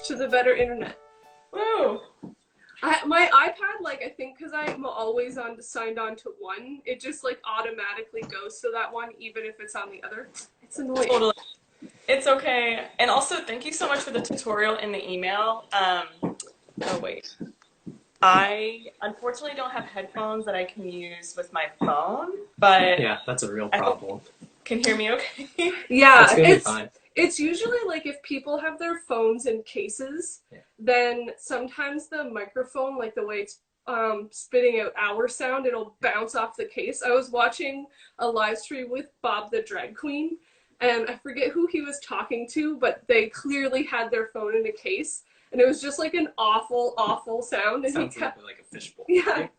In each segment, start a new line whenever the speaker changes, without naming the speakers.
to the better internet.
Woo!
My iPad, like, I think because I'm always signed on to one, it just like automatically goes to that one, even if it's on the other. It's annoying.
Totally. It's okay. And also, thank you so much for the tutorial in the email. Oh, wait. I unfortunately don't have headphones that I can use with my phone, but
yeah, that's a real problem.
Can you hear me okay?
Yeah,
it's gonna be fine.
It's usually like if people have their phones in cases, then sometimes the microphone, like the way it's spitting out our sound, it'll bounce off the case. I was watching a live stream with Bob the Drag Queen, and I forget who he was talking to, but they clearly had their phone in a case, and it was just like an awful, awful sound. And
sounds like a fishbowl.
Yeah.
Right?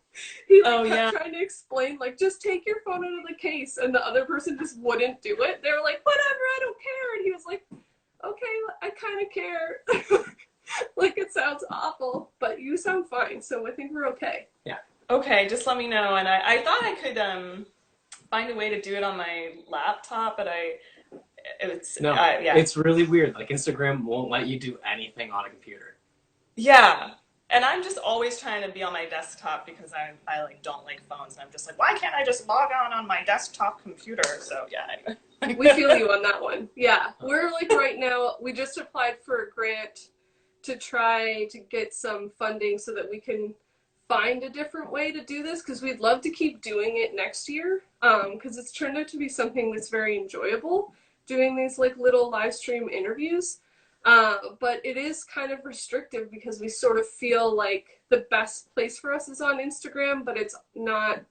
He kept trying to explain, like, just take your phone out of the case, and the other person just wouldn't do it. They were like, whatever, I don't care. And he was like, okay, I kind of care. Like, it sounds awful, but you sound fine, so I think we're okay.
Yeah.
Okay, just let me know. And I thought I could find a way to do it on my laptop, but
it's really weird. Like, Instagram won't let you do anything on a computer.
Yeah. And I'm just always trying to be on my desktop because I like don't like phones, and I'm just like, why can't I just log on my desktop computer? So yeah.
We feel you on that one. Yeah. We're like right now, we just applied for a grant to try to get some funding so that we can find a different way to do this, because we'd love to keep doing it next year, because it's turned out to be something that's very enjoyable, doing these like little live stream interviews. But it is kind of restrictive because we sort of feel like the best place for us is on Instagram, but it's not,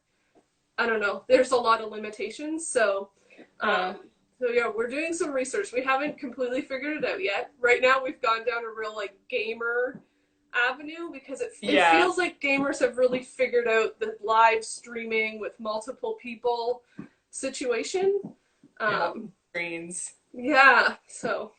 I don't know, there's a lot of limitations. So yeah, we're doing some research. We haven't completely figured it out yet. Right now we've gone down a real like gamer avenue because it feels like gamers have really figured out the live streaming with multiple people situation.
Screens.
Yeah, so...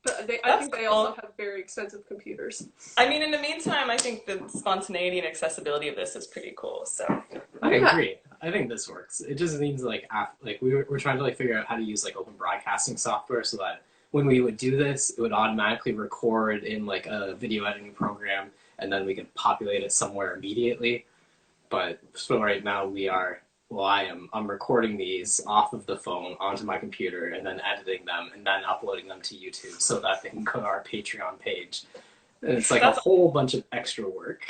But I think they also
cool.
have very expensive computers.
I mean, in the meantime, I think the spontaneity and accessibility of this is pretty cool. So
I agree. I think this works. It just means like we're trying to like figure out how to use like open broadcasting software so that when we would do this, it would automatically record in like a video editing program, and then we could populate it somewhere immediately. But so right now I'm recording these off of the phone onto my computer and then editing them and then uploading them to YouTube so that they can go to our Patreon page. And it's like a whole bunch of extra work.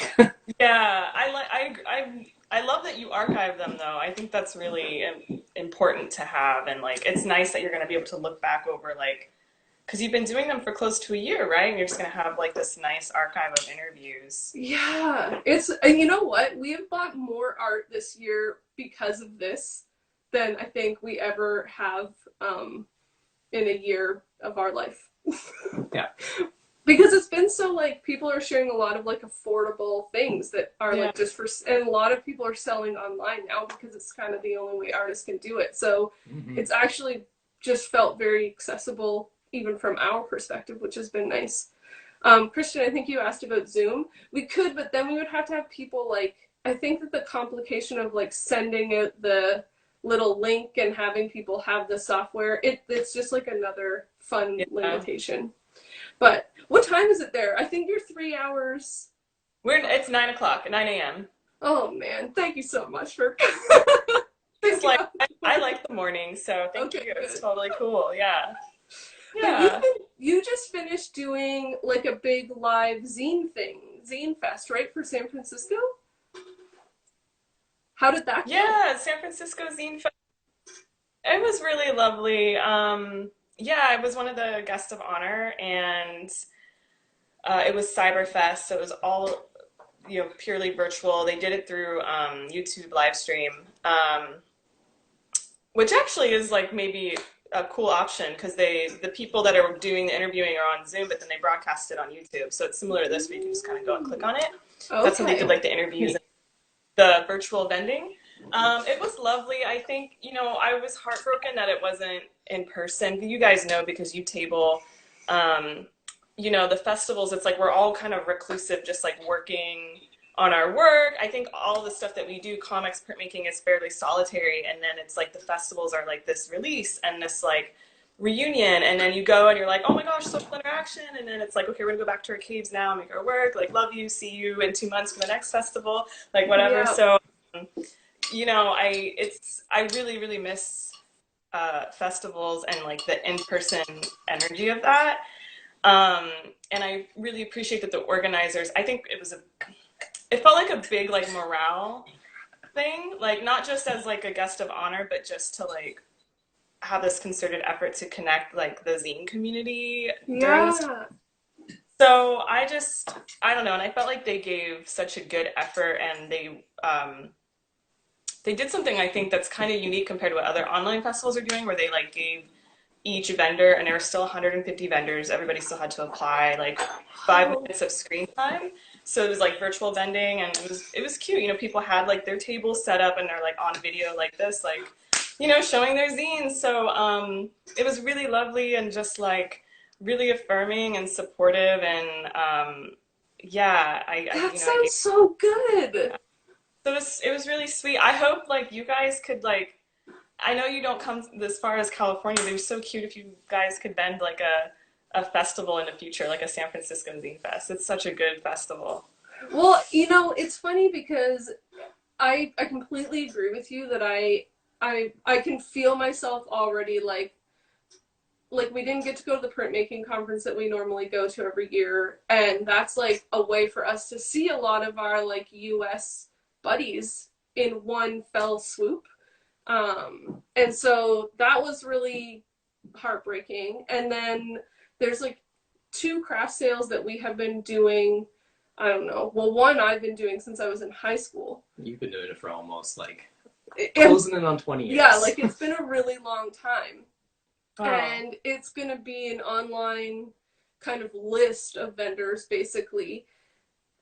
Yeah, I love that you archive them though. I think that's really important to have, and like it's nice that you're going to be able to look back over like, because you've been doing them for close to a year, right? And you're just going to have like this nice archive of interviews.
Yeah, and you know what? We have bought more art this year because of this than I think we ever have in a year of our life.
Yeah.
Because it's been so like people are sharing a lot of like affordable things that are like just for, and a lot of people are selling online now because it's kind of the only way artists can do it. So it's actually just felt very accessible even from our perspective, which has been nice. Christian, I think you asked about Zoom. We could, but then we would have to have people like, I think that the complication of like sending out the little link and having people have the software, it's just like another fun limitation. But what time is it there? I think you're 3 hours.
It's 9 o'clock, 9 a.m.
Oh man, thank you so much for.
It's like I like the morning, so thank you. It's totally cool. Yeah.
Yeah. You just finished doing like a big live zine thing, Zine Fest, right, for San Francisco? How did that go?
Yeah, San Francisco Zine Fest. It was really lovely. Yeah, I was one of the guests of honor, and it was Cyberfest, so it was all purely virtual. They did it through YouTube live stream, which actually is like maybe a cool option because the people that are doing the interviewing are on Zoom, but then they broadcast it on YouTube. So it's similar to this, where you can just kind of go and click on it. Okay. That's when they did like the interviews and the virtual vending. It was lovely. I think, I was heartbroken that it wasn't in person. You guys know because you table, the festivals, it's like we're all kind of reclusive, just like working on our work. I think all the stuff that we do, comics, printmaking, is fairly solitary. And then it's like the festivals are like this release and this like reunion, and then you go and you're like, oh my gosh, social interaction, and then it's like, okay, we're gonna go back to our caves now, make our work, like, love you, see you in 2 months for the next festival, like, whatever.
Yeah.
So, you know, I really, really miss festivals and like the in-person energy of that. And I really appreciate that the organizers, I think it felt like a big like morale thing, like not just as like a guest of honor, but just to like have this concerted effort to connect like the zine community during this time. So I don't know, and I felt like they gave such a good effort, and they did something I think that's kind of unique compared to what other online festivals are doing, where they like gave each vendor, and there were still 150 vendors, everybody still had to apply like 5 minutes of screen time. So it was like virtual vending, and it was cute. You know, people had like their tables set up and they're like on video like this, like, you know, showing their zines. So it was really lovely and just like really affirming and supportive, and yeah,
that sounds so good.
So it was really sweet. I hope like you guys could like, I know you don't come this far as California, but it was so cute if you guys could vend like a festival in the future, like a San Francisco Zine Fest. It's such a good festival.
Well, you know, it's funny because I completely agree with you that I can feel myself already like we didn't get to go to the printmaking conference that we normally go to every year, and that's like a way for us to see a lot of our like US buddies in one fell swoop. And so that was really heartbreaking. And then there's like 2 craft sales that we have been doing. I don't know. Well, one I've been doing since I was in high school.
You've been doing it for almost like closing in on 20 years.
Yeah, like it's been a really long time.
Oh.
And it's going to be an online kind of list of vendors, basically.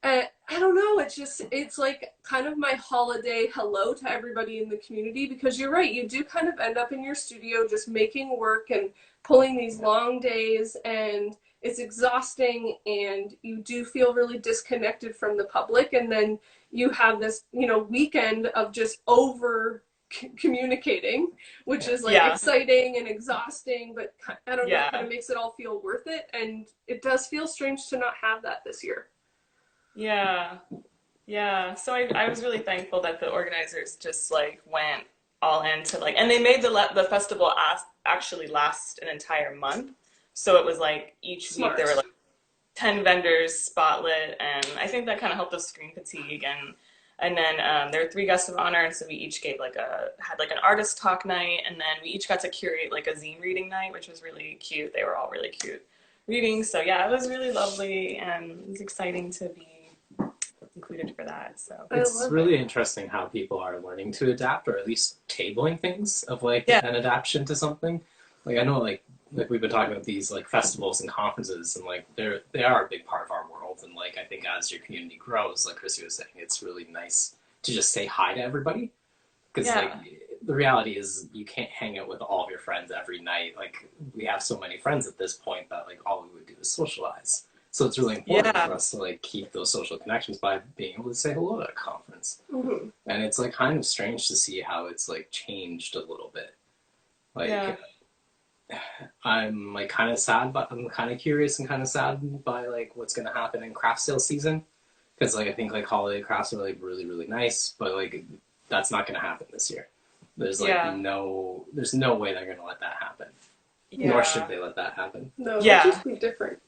I don't know, it's like kind of my holiday hello to everybody in the community, because you're right, you do kind of end up in your studio just making work and pulling these long days, and it's exhausting, and you do feel really disconnected from the public, and then you have this, you know, weekend of just over communicating, which is like exciting and exhausting, but I don't know, kind of makes it all feel worth it, and it does feel strange to not have that this year.
Yeah. So I was really thankful that the organizers just like went all into like, and they made the festival actually last an entire month. So it was like each week there were like 10 vendors spotlit, and I think that kind of helped with screen fatigue. And then there were 3 guests of honor, and so we each gave had like an artist talk night, and then we each got to curate like a zine reading night, which was really cute. They were all really cute reading. So yeah, it was really lovely, and it was exciting to be included for that. So
it's really interesting how people are learning to adapt, or at least tabling things of like an adaptation to something. Like I know like we've been talking about these like festivals and conferences, and like they are a big part of our world, and like I think as your community grows, like Chrissy was saying, it's really nice to just say hi to everybody, because like the reality is you can't hang out with all of your friends every night. Like we have so many friends at this point that like all we would do is socialize. So it's really important for us to like keep those social connections by being able to say hello at a conference. Mm-hmm. And it's like kind of strange to see how it's like changed a little bit. Like I'm like kind of sad, but I'm kind of curious and kind of sad by like what's going to happen in craft sale season. Because like I think like holiday crafts are like really, really nice, but like that's not going to happen this year. There's like there's no way they're going to let that happen. Nor should they let that happen.
No, it'll just be different.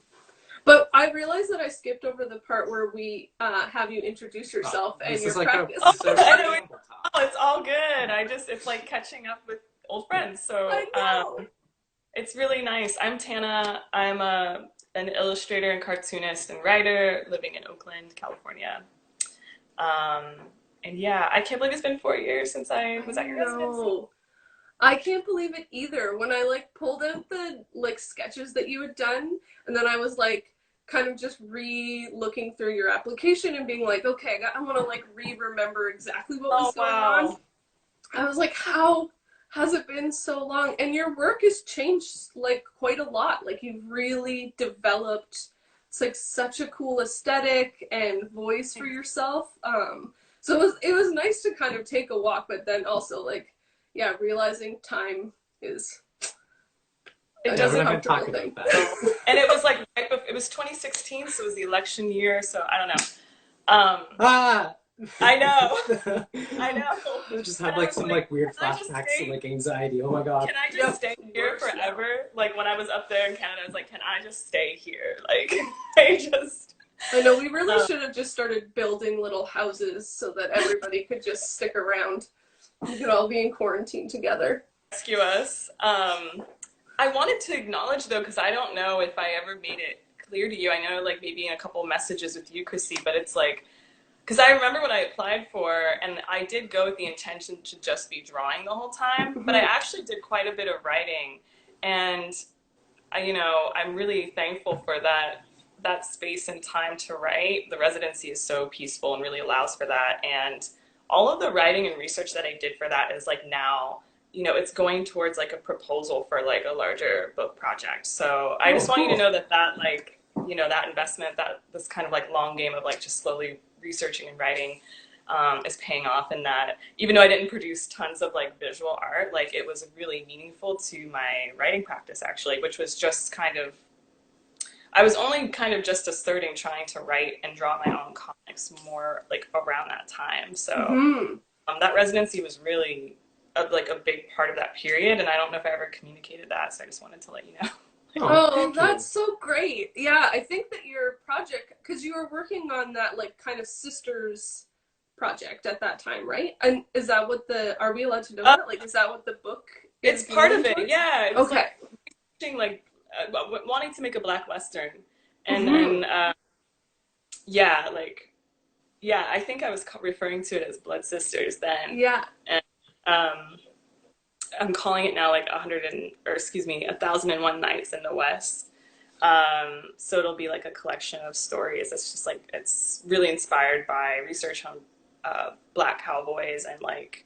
But I realized that I skipped over the part where we have you introduce yourself and your practice.
It's all good. It's like catching up with old friends. So it's really nice. I'm Tanna. I'm an illustrator and cartoonist and writer living in Oakland, California. And yeah, I can't believe it's been 4 years since I was at your residency.
I can't believe it either. When I like pulled out the like sketches that you had done, and then I was like kind of just re-looking through your application and being like, okay, I want to like remember exactly what was going on. I was like, how has it been so long? And your work has changed like quite a lot. Like you've really developed, it's like such a cool aesthetic and voice for yourself. So it was nice to kind of take a walk, but then also like, realizing time is
It
Yeah, we're
doesn't
not gonna talk
thing.
about that.
And it was like right before, it was 2016, so it was the election year. So I don't know. I know. I know.
I just
And
have
I
like
was
some
like,
like weird
can I just
flashbacks
stay?
and like anxiety. Oh my god.
Can I just stay here
Worse,
forever? Like when I was up there in Canada, I was like, can I just stay here? Like
I know, we really should have just started building little houses so that everybody could just stick around. We could all be in quarantine together.
Rescue us. I wanted to acknowledge though, because I don't know if I ever made it clear to you. I know like maybe in a couple messages with you, Chrissy, but it's like, because I remember when I applied for, and I did go with the intention to just be drawing the whole time, but I actually did quite a bit of writing, and I'm really thankful for that space and time to write. The residency is so peaceful and really allows for that, and all of the writing and research that I did for that is like now, it's going towards like a proposal for like a larger book project. So I just want you to know that like, that investment, that this kind of like long game of like just slowly researching and writing is paying off, and that even though I didn't produce tons of like visual art, like it was really meaningful to my writing practice actually, which was just I was only kind of just starting trying to write and draw my own comics more like around that time. So that residency was really a big part of that period, and I don't know if I ever communicated that, so I just wanted to let you know.
Oh, that's so great. Yeah, I think that your project, because you were working on that like kind of sisters project at that time, right? And is that what are we allowed to know that? Like, is that what the book is?
It's part of it, yeah. It was
okay.
Like wanting to make a Black Western. And then, I think I was referring to it as Blood Sisters then.
Yeah.
And I'm calling it now like 1001 Nights in the West. So it'll be like a collection of stories. It's just like, it's really inspired by research on Black cowboys and like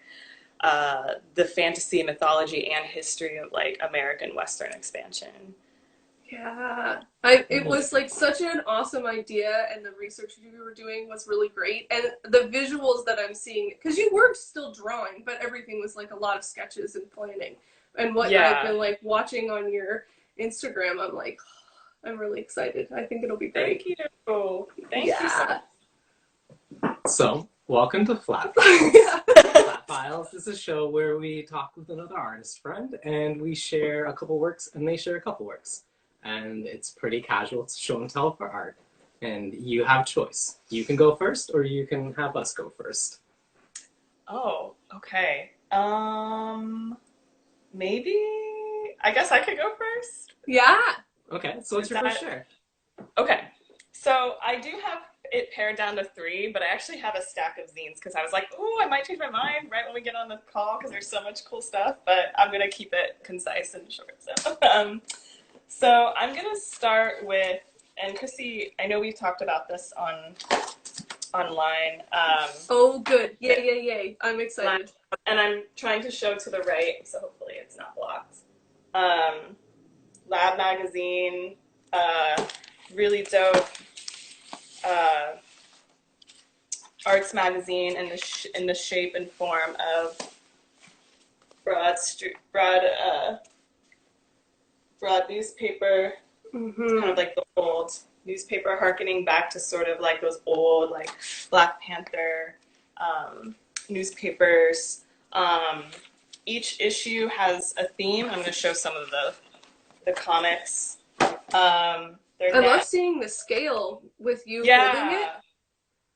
the fantasy, mythology, and history of like American Western expansion.
Yeah, it was like such an awesome idea, and the research you were doing was really great, and the visuals that I'm seeing, because you weren't still drawing, but everything was like a lot of sketches and planning, and what I've been like watching on your Instagram, I'm like, I'm really excited. I think it'll be great.
Thank you. Thank you so much.
So, welcome to Flat Files. Flat Files is a show where we talk with another artist friend, and we share a couple works, and they share a couple works. And it's pretty casual. It's show and tell for art. And you have choice. You can go first, or you can have us go first.
Oh, okay. Maybe, I guess I could go first?
Yeah.
Okay, so what's your first share?
Okay, so I do have it pared down to 3, but I actually have a stack of zines because I was like, ooh, I might change my mind right when we get on the call because there's so much cool stuff, but I'm going to keep it concise and short. So I'm going to start with, and Chrissy, I know we've talked about this online.
Oh, good. Yay. I'm excited.
And I'm trying to show to the right, so hopefully it's not blocked. Lab magazine, really dope arts magazine in the shape and form of broad newspaper, kind of like the old newspaper, harkening back to sort of like those old like Black Panther newspapers. Each issue has a theme. I'm going to show some of the comics. I
love seeing the scale with you holding it.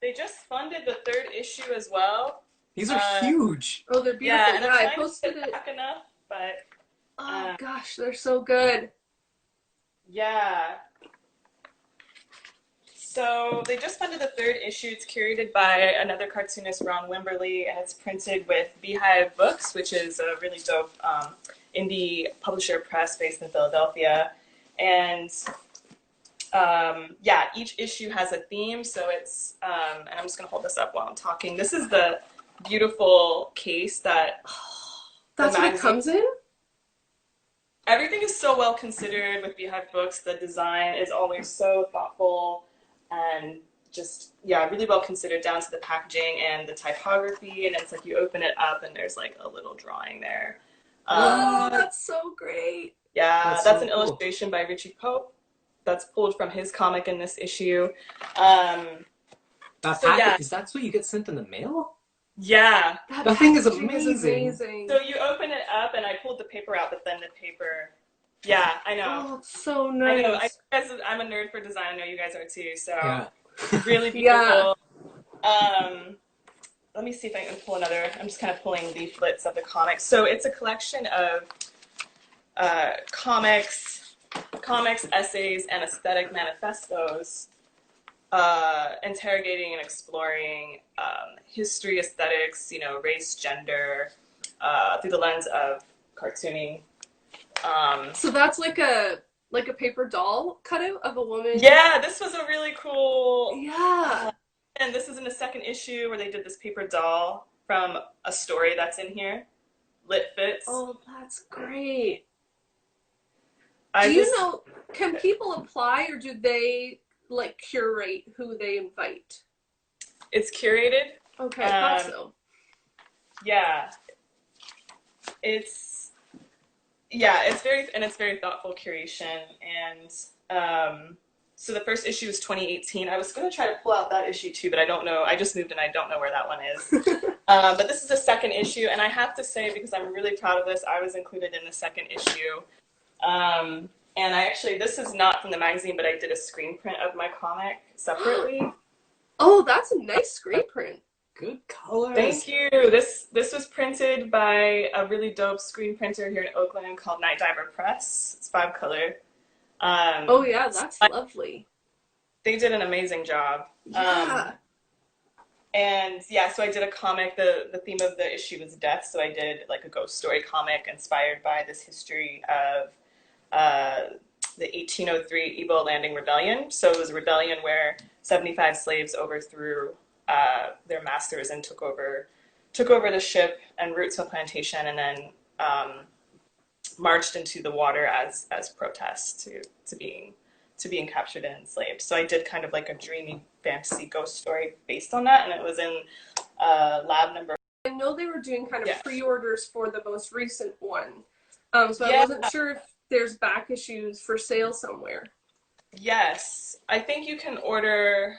They just funded the 3rd issue as well.
These are huge.
Oh, they're beautiful.
Yeah, and
I posted it
back enough, but
oh gosh, they're so good.
Yeah. So they just funded the 3rd issue. It's curated by another cartoonist, Ronald Wimberly, and it's printed with Beehive Books, which is a really dope indie publisher press based in Philadelphia. And each issue has a theme. So it's, and I'm just going to hold this up while I'm talking. This is the beautiful case that
that's what it comes in?
Everything is so well considered with Beehive Books. The design is always so thoughtful and just, really well considered down to the packaging and the typography. And it's like you open it up and there's like a little drawing there.
Oh, that's so great.
Yeah, that's
so
an
cool.
illustration by Richie Pope. That's pulled from his comic in this issue. Um,
That
so yeah,
packet, is that what you get sent in the mail?
yeah.
That thing is
packaging
amazing.
So you open it up, and I pulled the paper out, but then the paper. Yeah, I know.
Oh, it's so
I know.
nice.
I'm a nerd for design. I know you guys are too. So
Yeah.
really
Yeah.
beautiful. Let me see if I can pull another. I'm just kind of pulling leaflets of the comics. So it's a collection of comics, essays, and aesthetic manifestos, interrogating and exploring history, aesthetics, race, gender, through the lens of cartooning.
So that's like a paper doll cutout of a woman.
Yeah, this was a really cool.
Yeah.
And this is in the second issue where they did this paper doll from a story that's in here, Lit Fits.
Oh, that's great. Can people apply, or do they like curate who they invite?
It's curated.
Okay, I thought so.
Yeah. It's very thoughtful curation. And so the first issue is 2018. I was going to try to pull out that issue too, but I don't know. I just moved and I don't know where that one is. But this is the second issue, and I have to say, because I'm really proud of this, I was included in the second issue. And this is not from the magazine, but I did a screen print of my comic separately.
Oh, that's a nice screen print.
Good colors.
Thank you. This was printed by a really dope screen printer here in Oakland called Night Diver Press. It's 5-color.
Oh yeah, that's lovely.
They did an amazing job.
Yeah.
So I did a comic. The theme of the issue was death, so I did like a ghost story comic inspired by this history of the 1803 Ebo Landing Rebellion. So it was a rebellion where 75 slaves overthrew their masters and took over the ship en route to a plantation, and then marched into the water as protest to being captured and enslaved. So I did kind of like a dreamy fantasy ghost story based on that, and it was in lab number.
I know they were doing kind of pre-orders for the most recent one, so I wasn't sure if there's back issues for sale somewhere.
Yes, I think you can order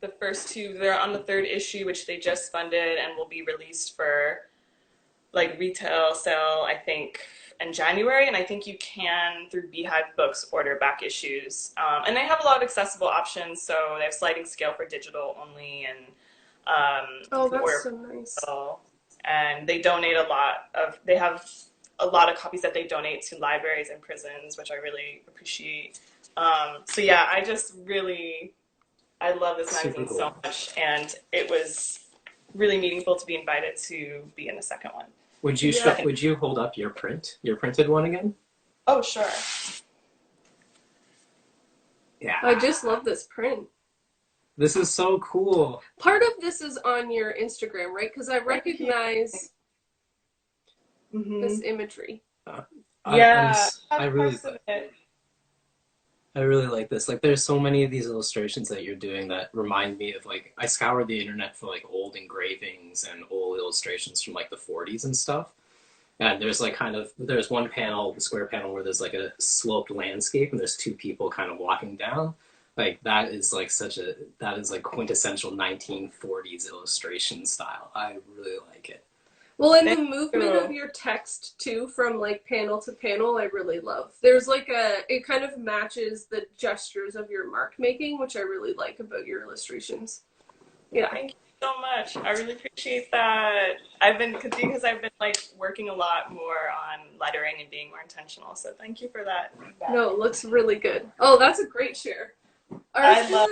the first two. They're on the third issue, which they just funded and will be released for like retail sale, I think, in January. And I think you can, through Beehive Books, order back issues. And they have a lot of accessible options. So they have sliding scale for digital only, and
that's so nice.
And they donate they have a lot of copies that they donate to libraries and prisons, which I really appreciate. I love this magazine so much, and it was really meaningful to be invited to be in the second one.
Would you hold up your printed one again?
Oh, sure.
Yeah.
I just love this print.
This is so cool.
Part of this is on your Instagram, right? Because I recognize this imagery.
I really like this. Like, there's so many of these illustrations that you're doing that remind me of, like, I scoured the internet for, like, old engravings and old illustrations from, like, the 40s and stuff. And there's, like, there's one panel, the square panel, where there's, like, a sloped landscape and there's two people kind of walking down. Like, that is, like, quintessential 1940s illustration style. I really like it.
Well, and the movement of your text too, from like panel to panel, I really love. There's like it kind of matches the gestures of your mark making, which I really like about your illustrations. Yeah.
Thank you so much. I really appreciate that. I've been like working a lot more on lettering and being more intentional. So thank you for that.
No, it looks really good. Oh, that's a great share.
I love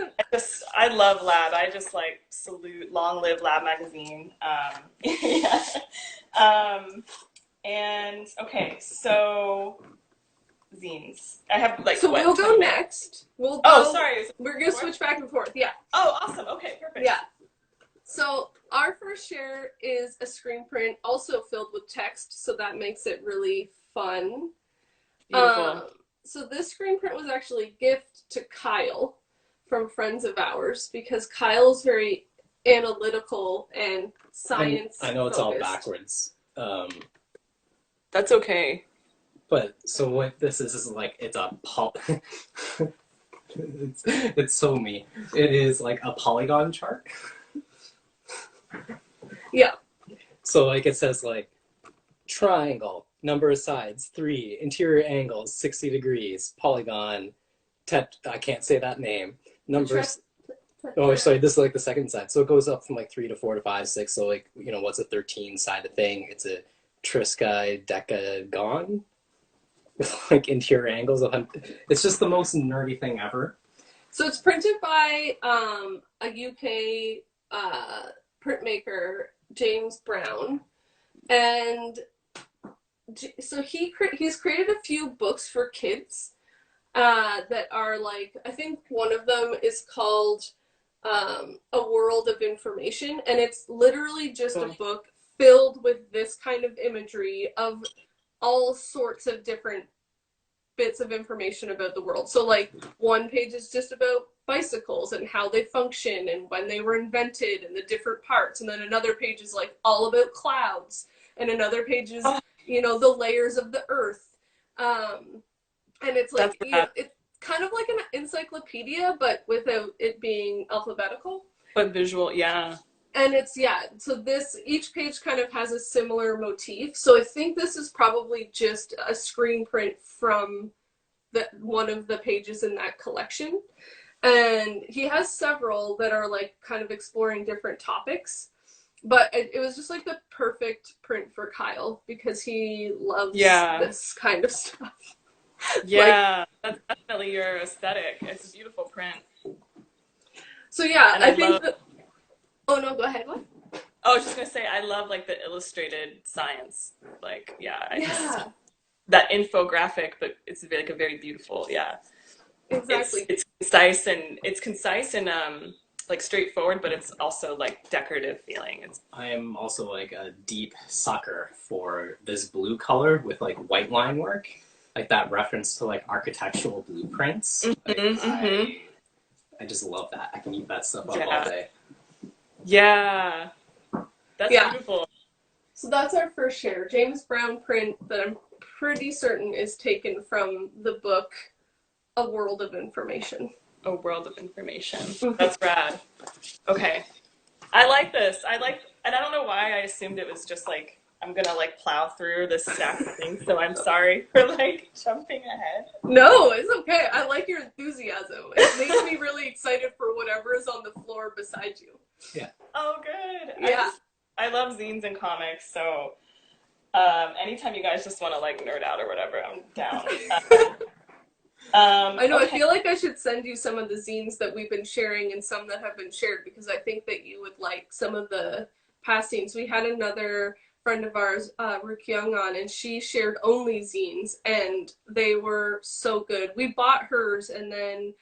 L.A.A.B. I just like salute Long Live L.A.A.B magazine. And okay, so zines. I have like.
So we'll go next. We're gonna switch back and forth. Yeah.
Oh, awesome. Okay, perfect.
Yeah. So our first share is a screen print, also filled with text, so that makes it really fun.
Beautiful.
So this screen print was actually a gift to Kyle from friends of ours, because Kyle's very analytical and science
I know it's all backwards.
That's okay.
But so what this is like it's a it's so me. It is like a polygon chart.
Yeah.
So like it says like triangle, number of sides 3, interior angles 60 degrees, polygon, I can't say that name. Numbers. Oh, sorry. This is like the second side. So it goes up from like 3 to 4 to 5, 6. So like what's a 13-sided thing? It's a triskaidekagon with like interior angles. It's just the most nerdy thing ever.
So it's printed by a UK printmaker, James Brown, and so he's created a few books for kids that are like, I think one of them is called A World of Information, and it's literally just a book filled with this kind of imagery of all sorts of different bits of information about the world. So like one page is just about bicycles and how they function and when they were invented and the different parts, and then another page is like all about clouds, and another page is the layers of the earth, and it's like it's kind of like an encyclopedia but without it being alphabetical
but visual. Yeah.
And it's, so each page kind of has a similar motif. So I think this is probably just a screen print from one of the pages in that collection. And he has several that are like kind of exploring different topics. But it was just like the perfect print for Kyle because he loves this kind of stuff.
Yeah, that's definitely your aesthetic. It's a beautiful print.
So yeah, I think oh no, go ahead. What?
Oh, I was just gonna say I love like the illustrated science. Like that infographic, but it's like a very beautiful. Yeah,
exactly.
It's concise and like straightforward, but it's also like decorative feeling.
I am also like a deep sucker for this blue color with like white line work, like that reference to like architectural blueprints. I just love that. I can eat that stuff up all day.
Yeah, that's beautiful.
So that's our first share. James Brown print that I'm pretty certain is taken from the book A World of Information.
A World of Information. That's rad. Okay. I like this. And I don't know why I assumed it was just like, I'm gonna like plow through this stack of things, so I'm sorry for like jumping ahead.
No, it's okay. I like your enthusiasm. It makes me really excited for whatever is on the floor beside you.
Yeah.
Oh, good.
Yeah.
I love zines and comics, so anytime you guys just want to like nerd out or whatever, I'm down.
I know. Okay. I feel like I should send you some of the zines that we've been sharing and some that have been shared because I think that you would like some of the past zines. We had another friend of ours, Ruth Young, on, and she shared only zines, and they were so good. We bought hers, and then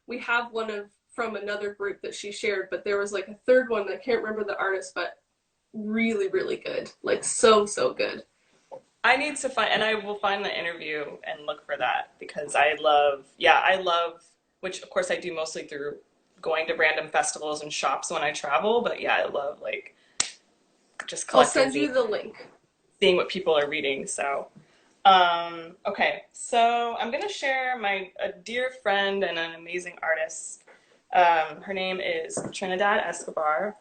we have one from another group that she shared, but there was like a third one that I can't remember the artist, but really, really good. Like so good.
I need to find, and I will find the interview and look for that because I love, which of course I do mostly through going to random festivals and shops when I travel, but I love like just collecting.
I'll send you the link.
Seeing what people are reading, so. Okay, so I'm gonna share a dear friend and an amazing artist. Her name is Trinidad Escobar,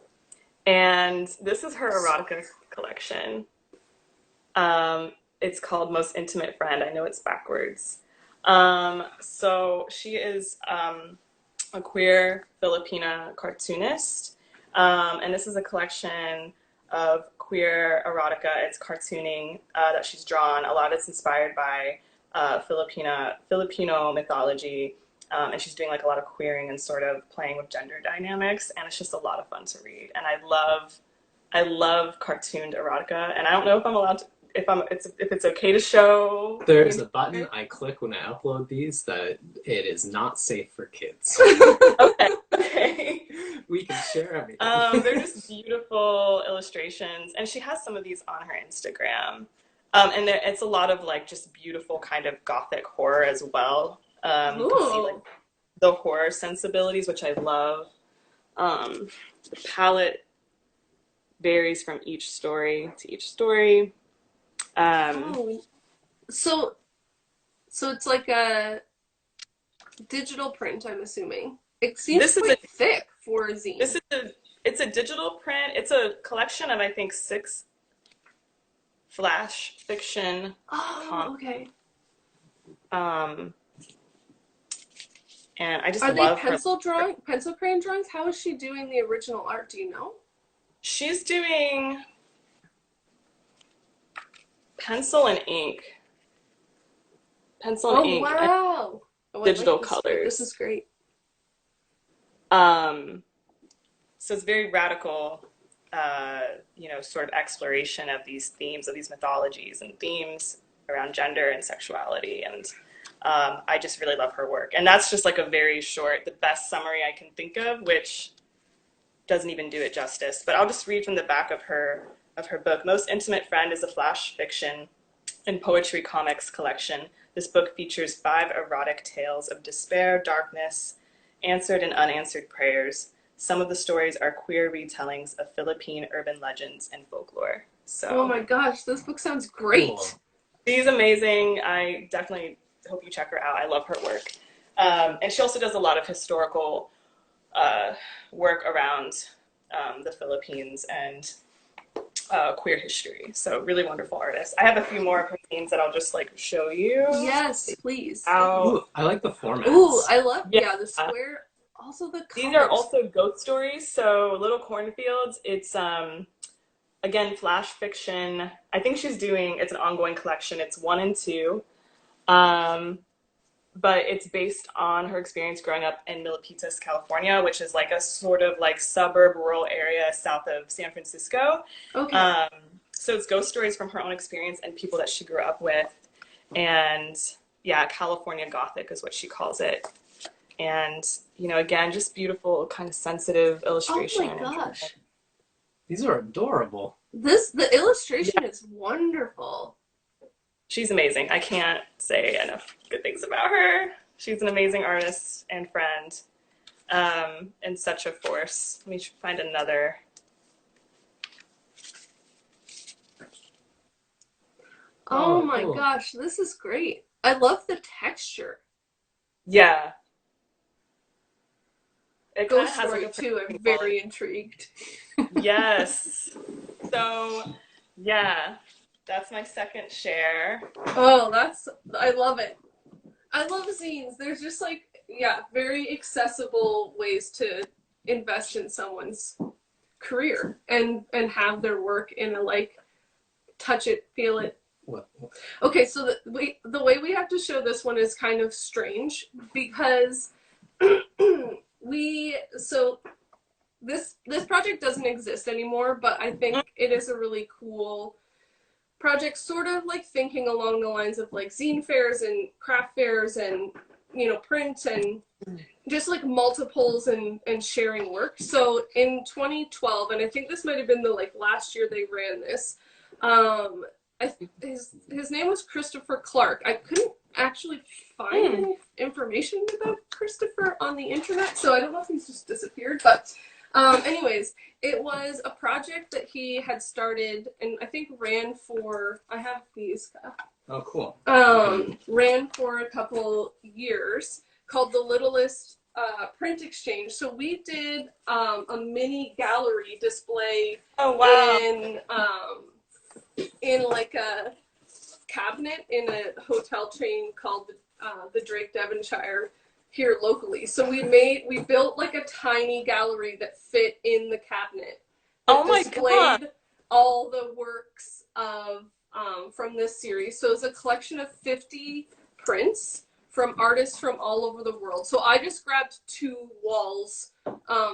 and this is her erotica collection. It's called Most Intimate Friend. I know it's backwards. So she is a queer Filipina cartoonist, and this is a collection of queer erotica. It's cartooning that she's drawn. A lot of it's inspired by Filipino mythology, and she's doing like a lot of queering and sort of playing with gender dynamics, and it's just a lot of fun to read. And I love cartooned erotica, and I don't know if I'm allowed to, if it's okay to show.
There's a button I click when I upload these that it is not safe for kids.
Okay.
We can share everything.
They're just beautiful illustrations, and she has some of these on her Instagram. And it's a lot of like just beautiful kind of gothic horror as well. You can see like the horror sensibilities, which I love. The palette varies from each story to each story.
So it's like a digital print, I'm assuming. It seems quite thick for a zine.
It's a digital print. It's a collection of, I think, 6 flash fiction comics.
Okay.
And I just
Are
love
they pencil crayon drawings? How is she doing the original art? Do you know?
She's doing pencil and ink.
Pencil and ink. Wow.
Digital colors.
This is great.
So it's very radical, sort of exploration of these themes, of these mythologies and themes around gender and sexuality. And I just really love her work. And that's just like a very short, the best summary I can think of, which doesn't even do it justice. But I'll just read from the back of her book. Most Intimate Friend is a flash fiction and poetry comics collection. This book features 5 erotic tales of despair, darkness, answered and unanswered prayers. Some of the stories are queer retellings of Philippine urban legends and folklore. So,
oh my gosh, this book sounds great.
Cool.
She's amazing. I definitely hope you check her out. I love her work. And she also does a lot of historical work around the Philippines and queer history. So really wonderful artist. I have a few more of her themes that I'll just like show you.
Yes, please.
Ooh, I like the format.
Ooh, I love the square. Also the colors.
These are also ghost stories. So Little Cornfields. It's again flash fiction. I think it's an ongoing collection. It's 1 and 2. But it's based on her experience growing up in Milpitas, California, which is like a sort of like suburb rural area south of San Francisco.
Okay.
So it's ghost stories from her own experience and people that she grew up with. And yeah, California Gothic is what she calls it. And, again, just beautiful, kind of sensitive illustration.
Oh my gosh.
These are adorable.
The illustration is wonderful.
She's amazing. I can't say enough good things about her. She's an amazing artist and friend, and such a force. Let me find another.
Oh my gosh, this is great. I love the texture.
Yeah. It
Ghost Story too. I'm very intrigued.
Yes. So, yeah. That's my second share.
Oh, I love it. I love zines. There's just like, very accessible ways to invest in someone's career and have their work in a like, touch it, feel it.
What?
Okay, so the way we have to show this one is kind of strange because this project doesn't exist anymore, but I think it is a really cool project, sort of like thinking along the lines of like zine fairs and craft fairs and print and just like multiples and sharing work. So in 2012, and I think this might have been the like last year they ran this, his name was Christopher Clark. I couldn't actually find any information about Christopher on the internet, so I don't know if he's just disappeared, but anyways, it was a project that he had started and I think ran for, I have these.
Oh, cool.
Ran for a couple years, called the Littlest Print Exchange. So we did a mini gallery display in like a cabinet in a hotel chain called the Drake Devonshire here locally. So we built like a tiny gallery that fit in the cabinet. That displayed all the works of from this series. So it's a collection of 50 prints from artists from all over the world. So I just grabbed 2 walls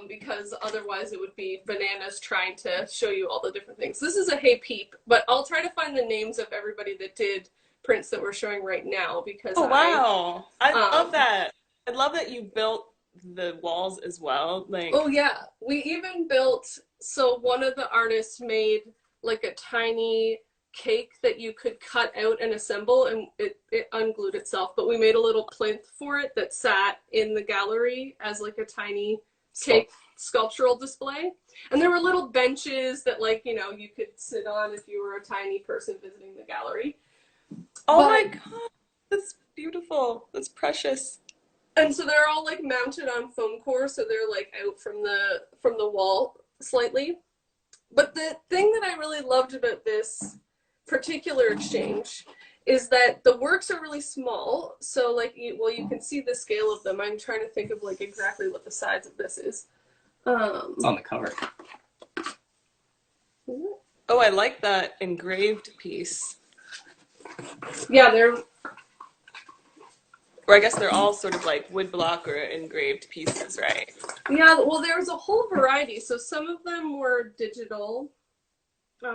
because otherwise it would be bananas trying to show you all the different things. This is a Hey Peep, but I'll try to find the names of everybody that did prints that we're showing right now because
I love that. I love that you built the walls as well. Like, oh
yeah, we even built, so one of the artists made like a tiny cake that you could cut out and assemble, and it unglued itself, but we made a little plinth for it that sat in the gallery as like a tiny cake sculptural display. And there were little benches that you could sit on if you were a tiny person visiting the gallery.
Oh my God, that's beautiful. That's precious.
And so they're all like mounted on foam core, so they're like out from the wall slightly. But the thing that I really loved about this particular exchange is that the works are really small. So like, you can see the scale of them. I'm trying to think of like exactly what the size of this is.
It's on the cover.
Oh, I like that engraved piece.
Yeah,
or I guess they're all sort of like wood block or engraved pieces, right?
Yeah, well, there was a whole variety. So some of them were digital.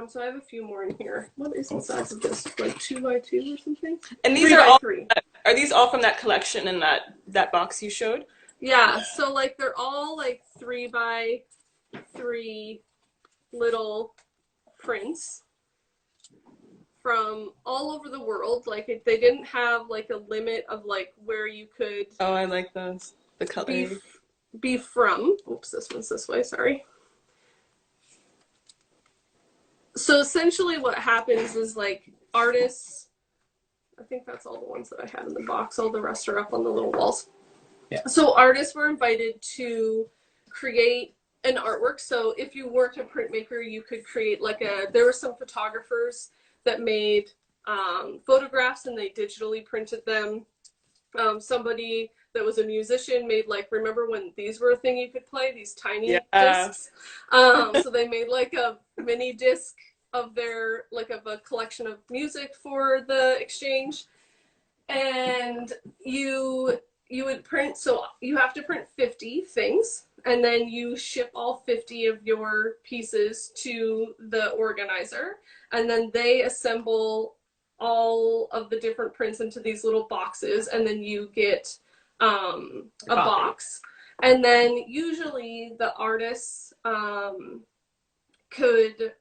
So I have a few more in here. What is the size of this? Like 2x2 or something?
And these are all 3. Are these all from that collection and that box you showed?
Yeah. So like they're all like 3x3 little prints from all over the world. Like they didn't have like a limit of like where you could.
Oh, I like those. The color.
Be from. Oops, this one's this way. Sorry. So essentially what happens is like artists, I think that's all the ones that I had in the box. All the rest are up on the little walls.
Yeah.
So artists were invited to create an artwork. So if you weren't a printmaker, you could create like there were some photographers that made photographs and they digitally printed them. Somebody that was a musician made like, remember when these were a thing you could play, these tiny discs? So they made like a mini disc of a collection of music for the exchange. And you would print, so you have to print 50 things, and then you ship all 50 of your pieces to the organizer, and then they assemble all of the different prints into these little boxes, and then you get a box. And then usually the artists could,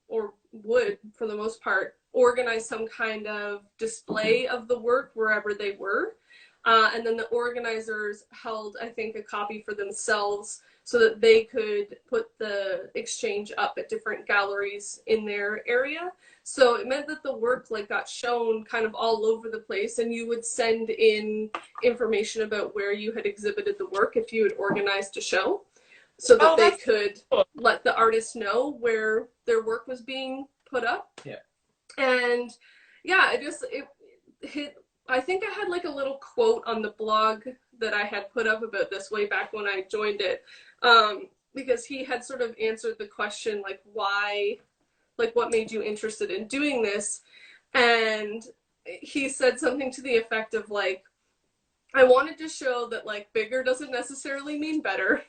or would for the most part, organize some kind of display of the work wherever they were. And then the organizers held, I think, a copy for themselves so that they could put the exchange up at different galleries in their area. So it meant that the work like got shown kind of all over the place, and you would send in information about where you had exhibited the work if you had organized a show, so that they could let the artists know where their work was being put up.
Yeah.
And yeah, I think I had like a little quote on the blog that I had put up about this way back when I joined it, because he had sort of answered the question like, why, like what made you interested in doing this? And he said something to the effect of like, I wanted to show that like bigger doesn't necessarily mean better,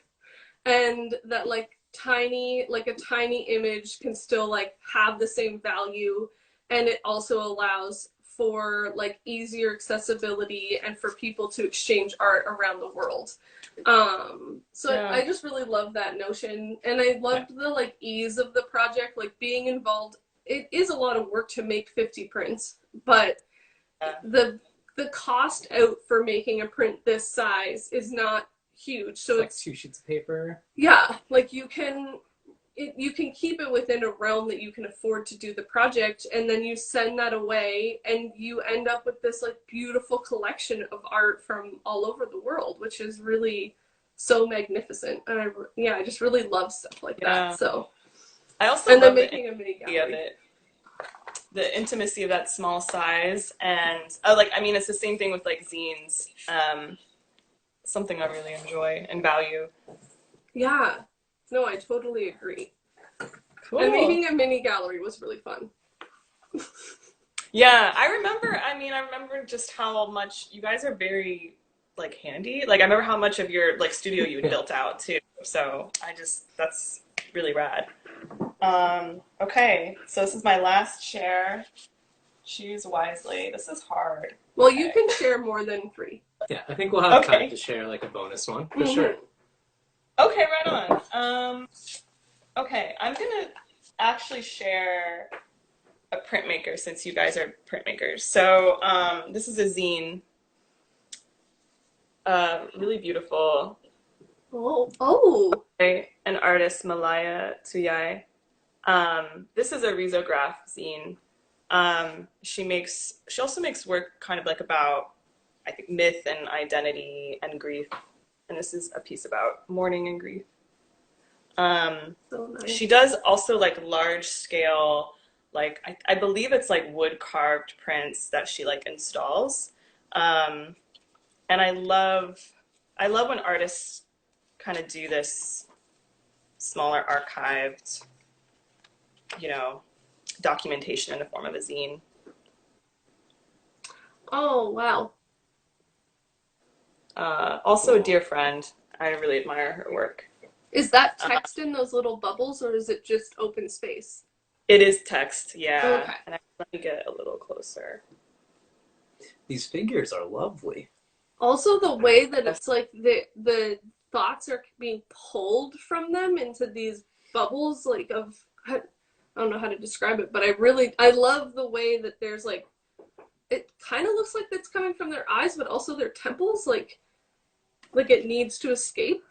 and that like a tiny image can still like have the same value, and it also allows for like easier accessibility and for people to exchange art around the world. I just really love that notion, and I loved the like ease of the project, like being involved. It is a lot of work to make 50 prints, but the cost out for making a print this size is not huge. So
it's 2 sheets of paper.
Yeah, like you can keep it within a realm that you can afford to do the project, and then you send that away and you end up with this like beautiful collection of art from all over the world, which is really so magnificent. And I just really love stuff like that. So
I also
love
then
making a mini gallery
of it. The intimacy of that small size, and it's the same thing with like zines. Something I really enjoy and value. Yeah.
No, I totally agree.
Cool.
And making a mini gallery was really fun.
Yeah, I remember just how much you guys are very like handy. Like I remember how much of your like studio you had built out too. So that's really rad. Okay, so this is my last share. Choose wisely. This is hard.
Well, okay. You can share more than 3.
Yeah, I think we'll have time to share like a bonus one for sure.
Okay, right on. Okay, I'm gonna actually share a printmaker since you guys are printmakers. So this is a zine. Really beautiful.
Oh.
An artist, Malaya, Tuyay. This is a risograph zine. She also makes work kind of like about, I think, myth and identity and grief. And this is a piece about mourning and grief.
So nice.
She does also like large scale, like I believe it's like wood carved prints that she like installs. And I love when artists kind of do this smaller archived, you know, documentation in the form of a zine.
Oh, wow.
Also a dear friend. I really admire her work.
Is that text in those little bubbles, or is it just open space?
It is text, yeah.
Okay.
And let me get a little closer.
These figures are lovely.
Also, the way that it's like the thoughts are being pulled from them into these bubbles, like of, I don't know how to describe it, but I love the way that there's like, it kind of looks like it's coming from their eyes, but also their temples, like it needs to escape.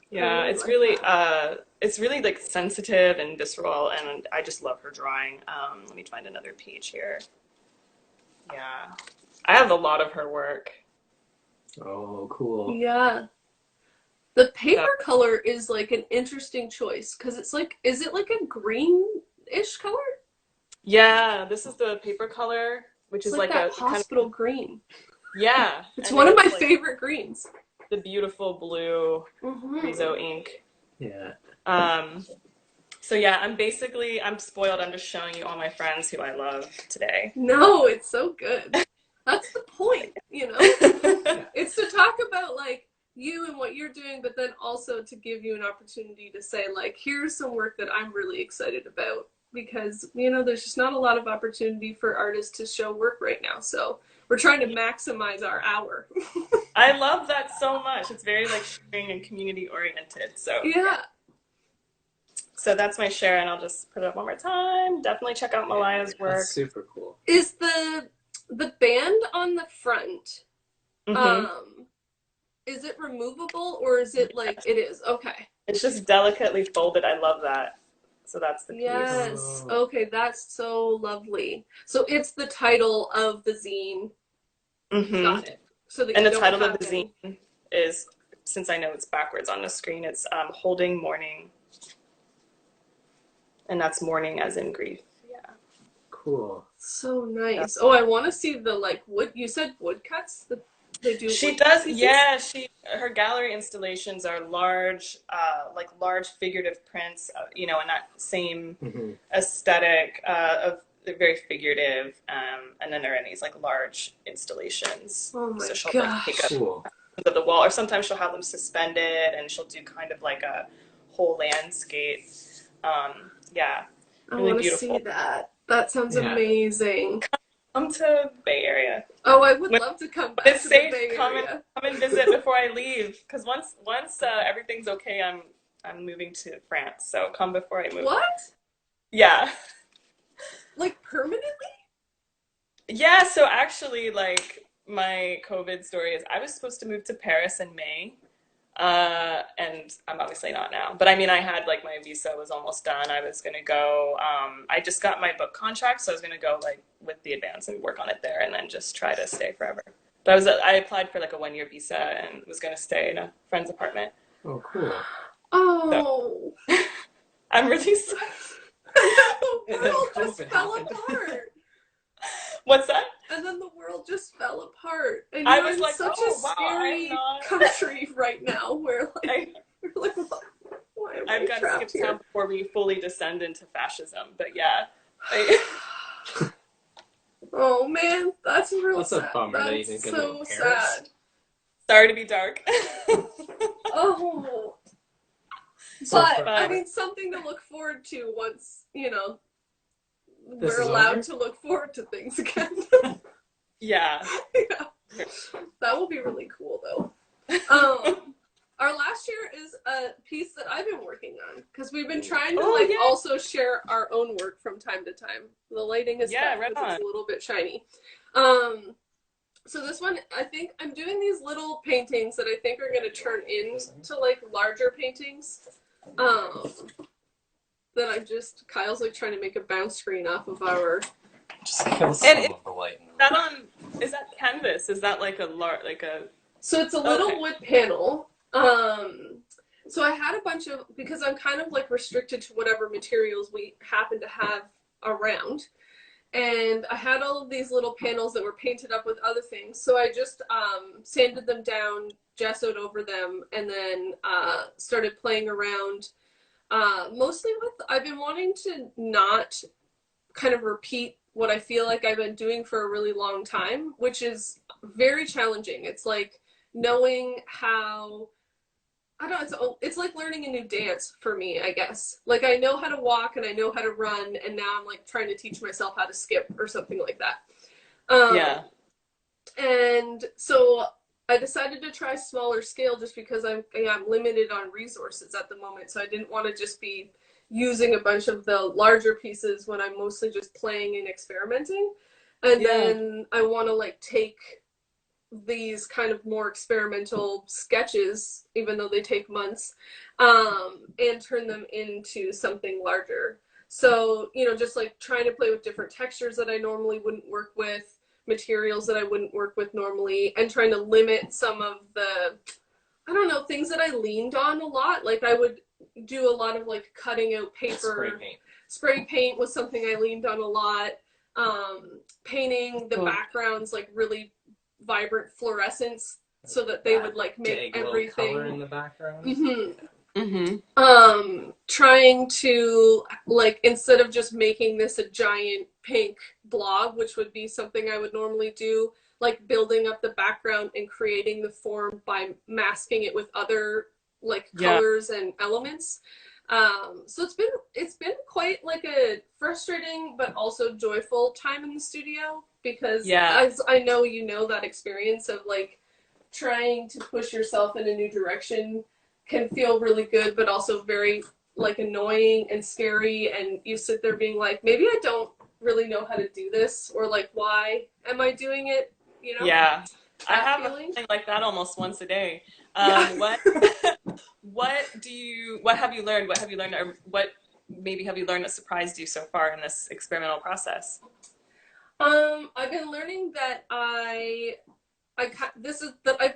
Yeah, it's really like sensitive and visceral, and I just love her drawing. Let me find another page here. Yeah, I have a lot of her work.
Oh, cool.
Yeah. The paper color is like an interesting choice because it's like, is it like a green-ish color?
Yeah, this is the paper color, which
It's
is
like that
a
hospital
kind of,
green.
yeah.
It's one of my
like
favorite greens.
the beautiful blue
Mm-hmm.
Riso ink.
Yeah.
So yeah, I'm spoiled. I'm just showing you all my friends who I love today.
No, it's so good. That's the point, you know? It's to talk about like you and what you're doing, but then also to give you an opportunity to say like, here's some work that I'm really excited about, because, you know, there's just not a lot of opportunity for artists to show work right now. So we're trying to maximize our hour.
I love that so much. It's very like sharing and community oriented. So
yeah.
So that's my share, and I'll just put it up one more time. Definitely check out Malaya's work.
That's super cool.
Is the band on the front, is it removable, or is it like, it is? Okay.
It's just delicately folded. I love that. So that's the piece.
Yes. Okay, that's so lovely. So it's the title of the zine. Got it. So that
and the title of the zine is, since I know it's backwards on the screen, it's Holding Mourning. And that's mourning as in grief. Yeah.
Cool.
So nice. Oh, I want to see the like wood. You said woodcuts? They do.
She does. Pieces? Yeah. Her gallery installations are large, like large figurative prints. You know, in that same aesthetic of very figurative. And then there are these like large installations.
Oh my
so she'll
gosh.
like take up the wall, or sometimes she'll have them suspended, and she'll do kind of like a whole landscape. Yeah. Really
I want to
beautiful.
see that. That sounds amazing.
Come to Bay Area.
Oh, I would love to come back to the Bay
Area. Come and visit before I leave. Because once everything's okay, I'm moving to France. So come before I move.
What?
Yeah.
Like permanently?
Yeah. So actually, like my COVID story is, I was supposed to move to Paris in May. And I'm obviously not now, but I mean, I had like my visa was almost done. I was going to go, I just got my book contract. So I was going to go like with the advance and work on it there, and then just try to stay forever. But I applied for like a 1-year visa and was going to stay in a friend's apartment.
Oh, cool.
Oh,
so, I'm really sorry.
The world just fell apart.
What's that?
And then the world just fell apart. And
I
you're
was
in
like,
such a scary country right now where like, you're like, why am I
I've got to skip town before we fully descend into fascism. But yeah.
Oh man, that's real sad.
That's a bummer that you didn't get
so
to Paris.
sad.
Sorry to be dark.
Oh. But I mean, something to look forward to once, you know, we're allowed to look forward to things again.
Yeah.
Yeah. That will be really cool though. Our last year is a piece that I've been working on, because we've been trying to also share our own work from time to time. The lighting is bad because it's a little bit shiny. So this one, I think I'm doing these little paintings that I think are going to turn into like larger paintings. that Kyle's like trying to make a bounce screen off of our.
Just kill some of the light.
Is that canvas? Is that like a
So it's a little wood panel. So I had a bunch of, because I'm kind of like restricted to whatever materials we happen to have around. And I had all of these little panels that were painted up with other things. So I just sanded them down, gessoed over them, and then started playing around. Mostly I've been wanting to not kind of repeat what I feel like I've been doing for a really long time, which is very challenging. It's like knowing how, I don't know, it's like learning a new dance for me, I guess. Like I know how to walk and I know how to run, and now I'm like trying to teach myself how to skip or something like that.
Yeah.
And so I decided to try smaller scale just because I'm limited on resources at the moment. So I didn't want to just be using a bunch of the larger pieces when I'm mostly just playing and experimenting. And then I want to like take these kind of more experimental sketches, even though they take months, and turn them into something larger. So, you know, just like trying to play with different textures that I normally wouldn't work with, materials that I wouldn't work with normally, and trying to limit some of the, I don't know, things that I leaned on a lot. Like I would do a lot of like cutting out paper. Spray paint was something I leaned on a lot. Painting the backgrounds like really vibrant fluorescence so that they would like make everything
color in the background.
Trying to like, instead of just making this a giant pink blob, which would be something I would normally do, like building up the background and creating the form by masking it with other like colors and elements. So it's been quite like a frustrating but also joyful time in the studio, because as I know, you know, that experience of like trying to push yourself in a new direction can feel really good, but also very like annoying and scary, and you sit there being like, maybe I don't really know how to do this, or like, why am I doing it, you know?
Yeah, I have
feeling?
a thing like that almost once a day. What have you learned, or what maybe have you learned that surprised you so far in this experimental process?
I've been learning that I've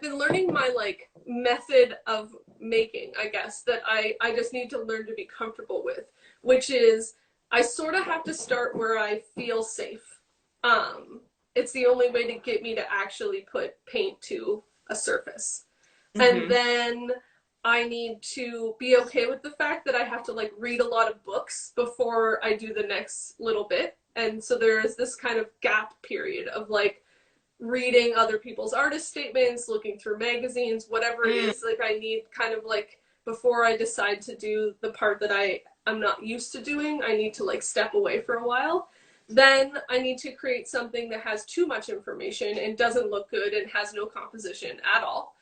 been learning my like method of making, I guess, that I just need to learn to be comfortable with, which is I sort of have to start where I feel safe. It's the only way to get me to actually put paint to a surface. And then I need to be okay with the fact that I have to like read a lot of books before I do the next little bit. And so there is this kind of gap period of like reading other people's artist statements, looking through magazines, whatever it is, like I need kind of like, before I decide to do the part that I'm not used to doing, I need to like step away for a while. Then I need to create something that has too much information and doesn't look good and has no composition at all.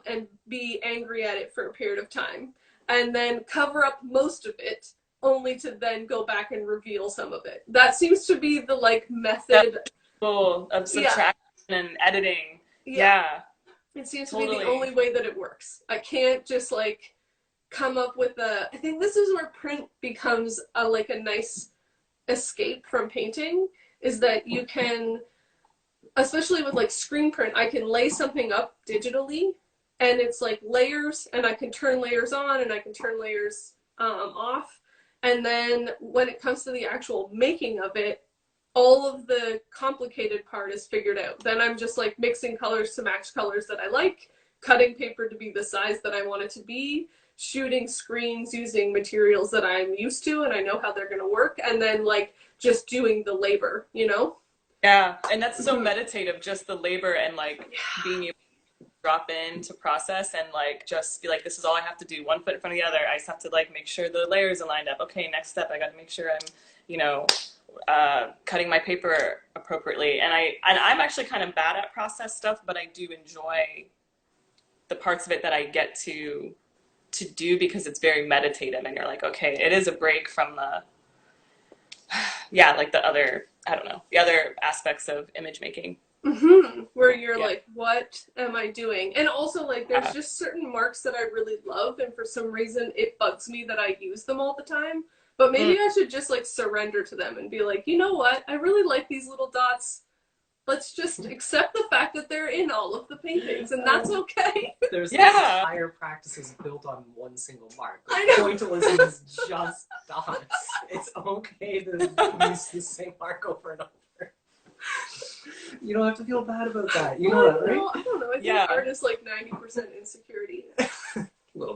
And be angry at it for a period of time, and then cover up most of it, only to then go back and reveal some of it. That seems to be the like method
of subtraction and editing. Yeah.
It seems to be the only way that it works. I can't just like come up with I think this is where print becomes a nice escape from painting, is that you can, especially with like screen print, I can lay something up digitally and it's like layers, and I can turn layers on and I can turn layers off. And then when it comes to the actual making of it, all of the complicated part is figured out. Then I'm just like mixing colors to match colors that I like, cutting paper to be the size that I want it to be, shooting screens using materials that I'm used to and I know how they're going to work, and then like just doing the labor, you know?
Yeah, and that's so meditative, just the labor and like being able to drop in to process and like just be like, this is all I have to do, one foot in front of the other. I just have to like make sure the layers are lined up. Okay, next step, I got to make sure I'm, you know, cutting my paper appropriately. And I'm actually kind of bad at process stuff, but I do enjoy the parts of it that I get to do, because it's very meditative and you're like, okay, it is a break from the like the other, I don't know, the other aspects of image making.
Where you're like, what am I doing? And also like there's just certain marks that I really love, and for some reason it bugs me that I use them all the time. But maybe I should just like surrender to them and be like, you know what? I really like these little dots. Let's just accept the fact that they're in all of the paintings, and that's okay.
There's entire practices built on one single mark.
I know.
Pointillism is just dots. It's okay to use the same mark over and over. You don't have to feel bad about that. You know that, right?
No, I don't know. I think art is like 90% insecurity.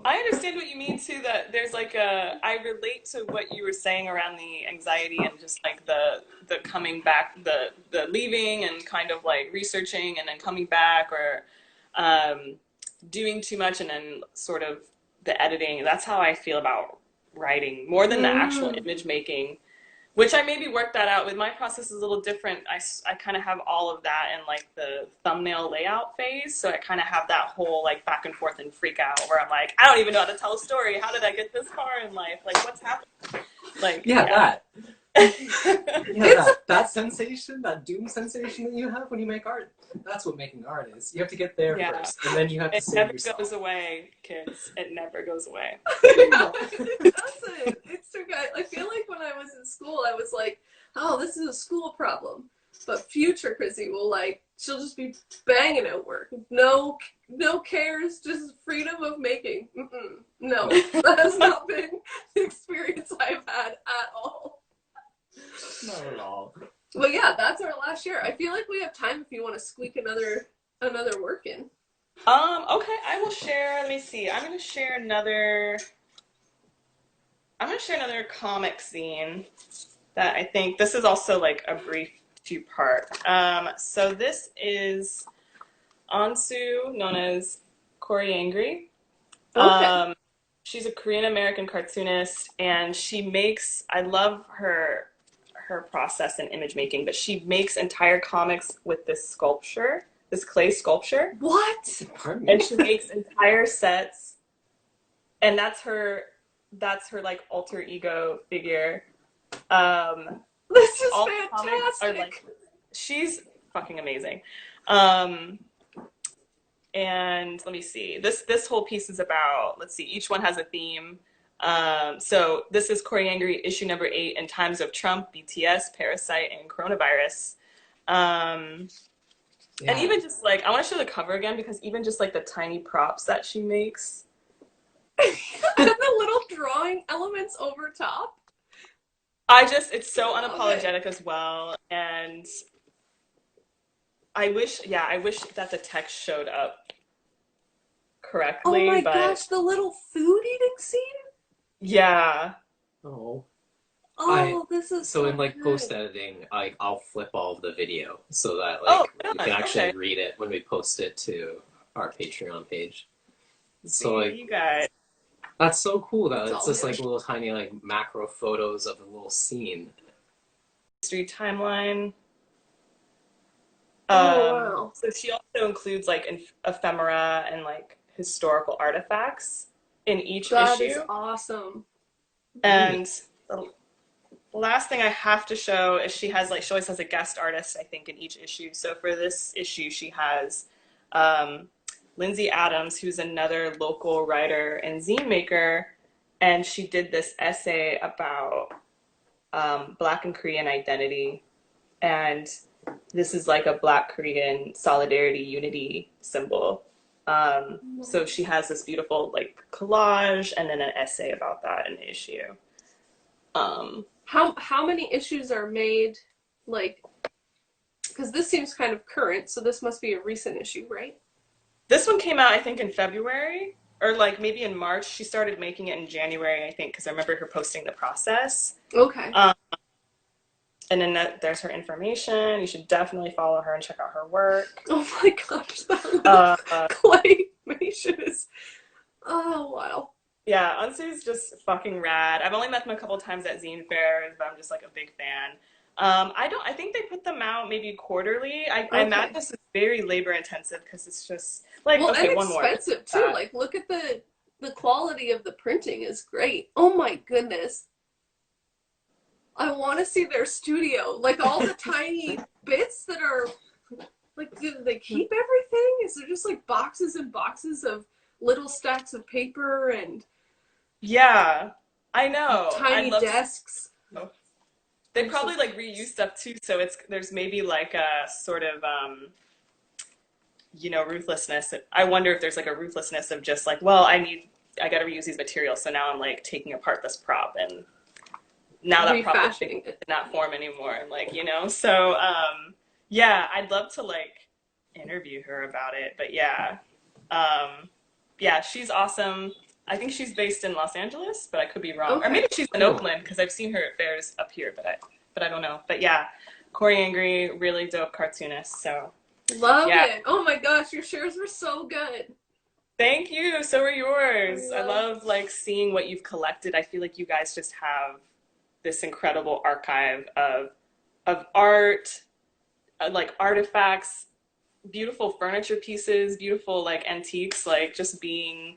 I understand what you mean too, that there's like I relate to what you were saying around the anxiety and just like the coming back, the leaving and kind of like researching and then coming back, or doing too much and then sort of the editing. That's how I feel about writing more than the actual image making, which I maybe worked that out with. My process is a little different. I kind of have all of that in like the thumbnail layout phase. So I kind of have that whole like back and forth and freak out where I'm like, I don't even know how to tell a story. How did I get this far in life? Like, what's happening? Like,
that. That sensation, that doom sensation that you have when you make art, that's what making art is. You have to get there first, and then you have to save yourself.
It never goes away, kids. It never goes away.
It doesn't. It's so good. I feel like when I was in school, I was like, oh, this is a school problem. But future Chrissy will she'll just be banging out work. No cares, just freedom of making. No, that has not been the experience I've had at all.
Not at all.
But yeah, that's our last year. I feel like we have time if you want to squeak another work in.
Okay, I will share. Let me see. I'm gonna share another comic zine that I think this is also like a brief two-part. So this is Ansu, known as Koreangry.
Okay.
She's a Korean American cartoonist, and she makes. I love her process in image making, but she makes entire comics with this clay sculpture.
What?
And she makes entire sets, and that's her like alter ego figure.
This is fantastic.
She's fucking amazing. And let me see. This whole piece is about, let's see, each one has a theme. So this is Koreangry issue number 8 in times of Trump, BTS, Parasite, and coronavirus. And even just like, I want to show the cover again because even just like the tiny props that she makes.
And the little drawing elements over top.
It's so unapologetic as well. And I wish that the text showed up correctly.
Oh my gosh, the little food eating scene?
Yeah.
Oh.
This is
so in like
good.
post editing, I'll flip all of the video so that you can actually read it when we post it to our Patreon page. So like
you guys.
That's so cool that it's just like little tiny like macro photos of a little scene.
History timeline.
Wow.
So she also includes like ephemera and like historical artifacts in each issue.
That is awesome.
And the last thing I have to show is she always has a guest artist, I think, in each issue. So for this issue, she has Lindsay Adams, who's another local writer and zine maker, and she did this essay about Black and Korean identity. And this is like a Black Korean solidarity unity symbol. So she has this beautiful like collage and then an essay about that in the issue.
How many issues are made, like, because this seems kind of current, so this must be a recent issue, right?
This one came out, I think, in February, or like maybe in March. She started making it in January, I think, because I remember her posting the process.
Okay.
And then there's her information. You should definitely follow her and check out her work.
Oh my gosh, that claymation is... Oh, wow.
Yeah, Ansu's just fucking rad. I've only met them a couple times at zine fairs, but I'm just like a big fan. I think they put them out maybe quarterly. I imagine this is very labor intensive because it's just like,
and
one more.
expensive too. Like, look at the quality of the printing is great. Oh my goodness. I want to see their studio. Like all the tiny bits that are like, do they keep everything? Is there just like boxes and boxes of little stacks of paper and...
Yeah. I know.
Tiny desks.
They probably like reuse stuff too, so there's maybe like a sort of ruthlessness. I wonder if there's like a ruthlessness of just like, well, I got to reuse these materials, so now I'm like taking apart this prop, and now that prop isn't in that form anymore. I'm like, so yeah, I'd love to like interview her about it, but yeah, she's awesome. I think she's based in Los Angeles, but I could be wrong. Okay. Or maybe she's in Oakland, because I've seen her at fairs up here, but I don't know. But yeah, Koreangry, really dope cartoonist. So
love it. Oh my gosh, your shares were so good.
Thank you. So are yours. I love like seeing what you've collected. I feel like you guys just have this incredible archive of art, like artifacts, beautiful furniture pieces, beautiful like antiques. Like just being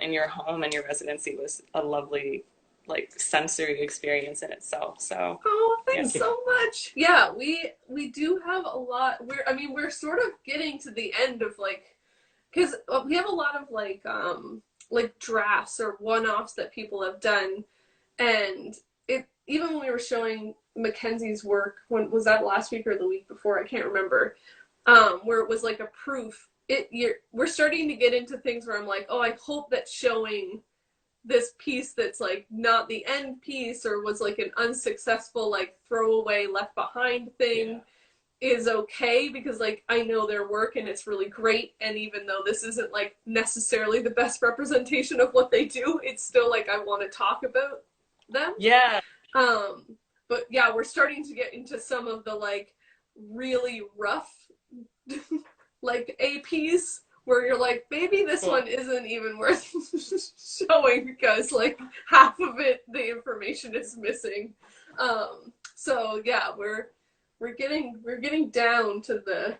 in your home and your residency was a lovely like sensory experience in itself. So
thanks so much. Yeah, we do have a lot. We're sort of getting to the end of like, because we have a lot of like drafts or one-offs that people have done, and even when we were showing Mackenzie's work, when was that, last week or the week before, I can't remember, where it was like a proof. We're starting to get into things where I'm like, oh, I hope that showing this piece that's like not the end piece or was like an unsuccessful like throwaway left behind thing is okay, because like I know their work and it's really great, and even though this isn't like necessarily the best representation of what they do, it's still like I want to talk about them. But yeah, we're starting to get into some of the like really rough like APs where you're like, maybe this one isn't even worth showing because like half of it, the information is missing. So yeah, we're getting down to the.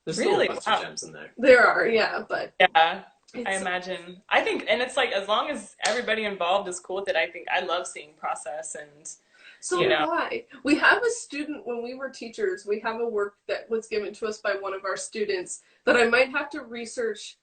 There's really a bunch of gems in there.
There are, yeah, but
yeah, I imagine. I think, and it's like as long as everybody involved is cool with it, I think I love seeing process and.
So why? We have a student, when we were teachers, we have a work that was given to us by one of our students that I might have to research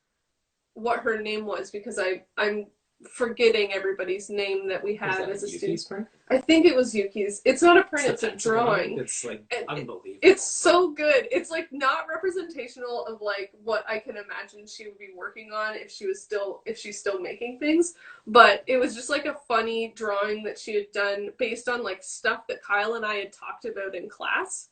what her name was, because I'm forgetting everybody's name that we had as a student. Print? I think it was Yuki's. It's not a print, it's a drawing.
It's like unbelievable.
It's so good. It's like not representational of like what I can imagine she would be working on if she's still making things. But it was just like a funny drawing that she had done based on like stuff that Kyle and I had talked about in class.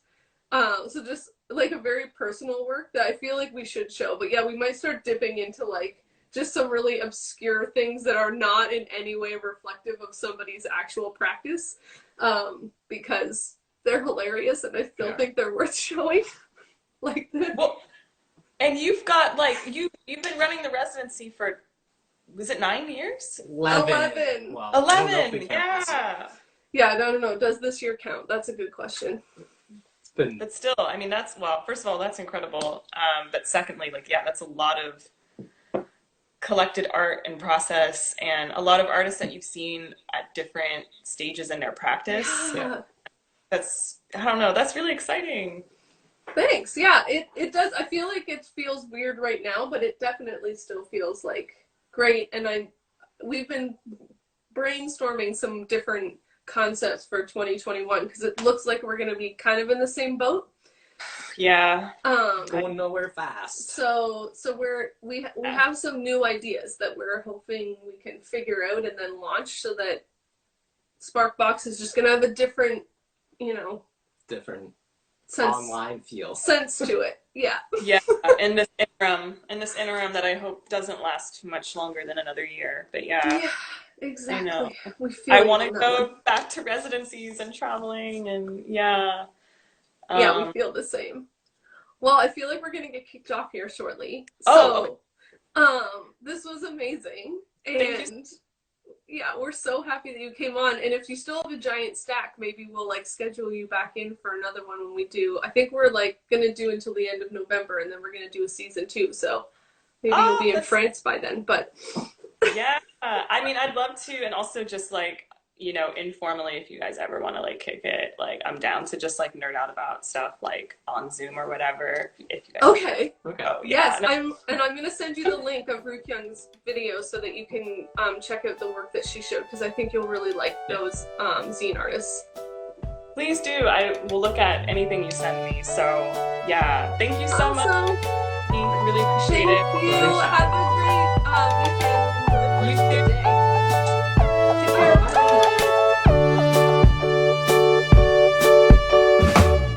So just like a very personal work that I feel like we should show. But yeah, we might start dipping into like just some really obscure things that are not in any way reflective of somebody's actual practice, because they're hilarious and I still think they're worth showing. Like that.
Well, and you've got like you've been running the residency for, was it 9 years?
11.
Well, 11. Yeah.
Yeah, no. Does this year count? That's a good question.
But still, I mean, first of all, that's incredible. But secondly, like, yeah, that's a lot of collected art and process, and a lot of artists that you've seen at different stages in their practice.
Yeah.
I don't know, that's really exciting.
Thanks. Yeah, it does. I feel like it feels weird right now, but it definitely still feels like great. And we've been brainstorming some different concepts for 2021 because it looks like we're going to be kind of in the same boat.
Yeah.
Going nowhere fast.
So we have some new ideas that we're hoping we can figure out and then launch, so that Sparkbox is just gonna have a different sense,
online feel,
sense to it. Yeah.
Yeah. In this interim that I hope doesn't last too much longer than another year. But yeah.
Yeah. Exactly.
I know. I want to go back to residencies and traveling, and yeah.
Yeah, we feel the same. Well, I feel like we're going to get kicked off here shortly. So, this was amazing. And yeah, we're so happy that you came on. And if you still have a giant stack, maybe we'll like schedule you back in for another one when we do. I think we're like going to do until the end of November, and then we're going to do a season 2. So maybe you'll be in France by then. But
yeah, I mean, I'd love to. And also just like, you know, informally, if you guys ever want to like kick it, like I'm down to just like nerd out about stuff like on Zoom or whatever. If you guys
okay.
Oh,
Yes, I'm gonna send you the link of Rukyung's video so that you can check out the work that she showed, because I think you'll really like those zine artists.
Please do. I will look at anything you send me. So yeah, thank you so much. Really appreciate it.
Thank you. Have a great